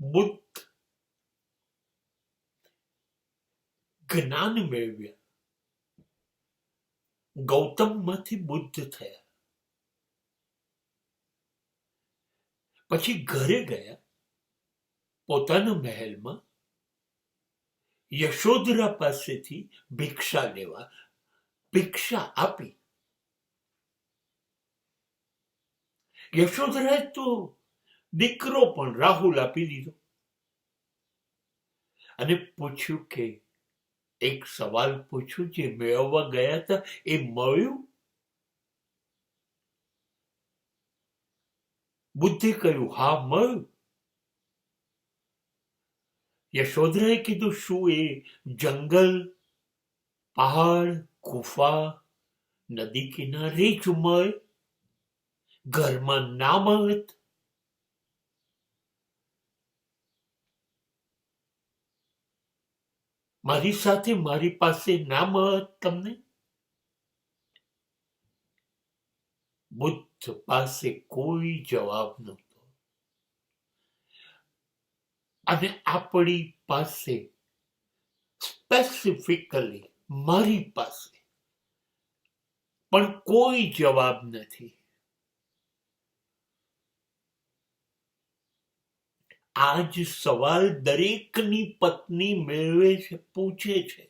બુદ્ધ જ્ઞાન મેળવ્યા, ગૌતમમાંથી બુદ્ધ થયા, પછી ઘરે ગયા, પોતાના મહેલમાં યશોધરા પાસેથી ભિક્ષા લેવા, ભિક્ષા આપી. યશોધરાએ તો દીકરો પણ રાહુલ આપી દીધો અને પૂછ્યું કે એક સવાલ પૂછ્યું, જે મેળવવા ગયા હતા એ મળ્યું? બુદ્ધે કહ્યું હા મળ્યું. યશોધરાએ કીધું શું એ જંગલ, પહાડ, ગુફા, નદી કિનારે જ મળે, ઘરમાં ના મળત? મારી સાથે મારી પાસે ના મળત તમને? બુદ્ધ પાસે કોઈ જવાબ નહોતો. અને આપણી પાસે સ્પેસિફિકલી મારી પાસે પણ કોઈ જવાબ નથી. આજ સવાલ દરેકની પત્ની મેળવે છે, પૂછે છે.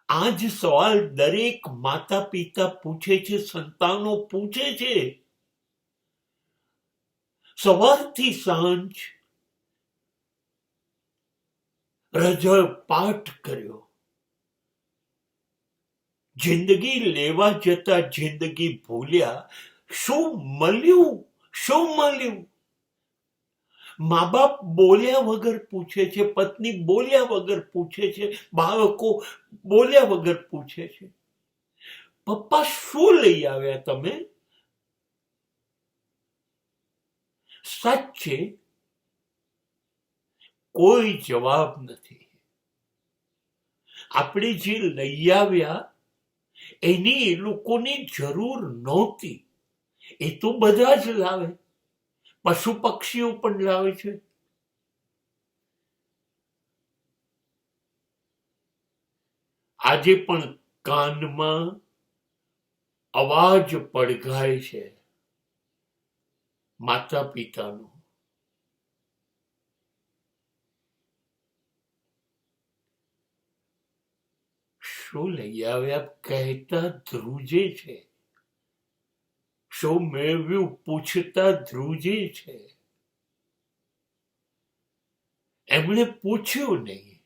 આજ સવાલ દરેક માતા પિતા પૂછે છે, સંતાનો પૂછે છે. સવારથી સાંજ રજળ પાઠ કર્યો, જિંદગી લેવા જતા જિંદગી ભૂલ્યા. શું મળ્યું? શું મળ્યું? મા બાપ બોલ્યા વગર પૂછે છે, પત્ની બોલ્યા વગર પૂછે છે, બાળકો બોલ્યા વગર પૂછે છે, પપ્પા શું લઈ આવ્યા તમે? સાચે કોઈ જવાબ નથી. આપણે જે લઈ આવ્યા એની એ લોકોની જરૂર નહોતી. એ તો બધા જ લાવે, પશુ પક્ષીઓ પણ લાવે છે. આજે પણ કાનમાં અવાજ પડઘાય છે માતા પિતાનો. શું લઈ આવ્યા કહેતા ધ્રુજે છે, શું મેળવ્યું પૂછતા ધ્રુજે છે. એમણે પૂછ્યું નહીં.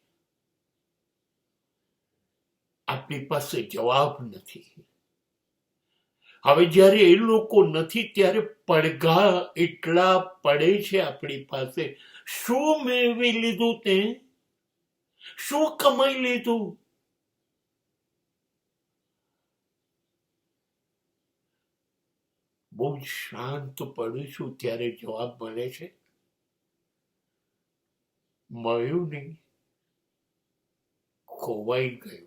આપણી પાસે જવાબ નથી. હવે જ્યારે એ લોકો નથી ત્યારે પડઘા એટલા પડે છે આપણી પાસે. શું મેળવી લીધું તે? શું કમાઈ લીધું? બહુ શાંત પડું છું ત્યારે જવાબ મળે છે, મળ્યું નહીં, ખોવાઈ ગયું.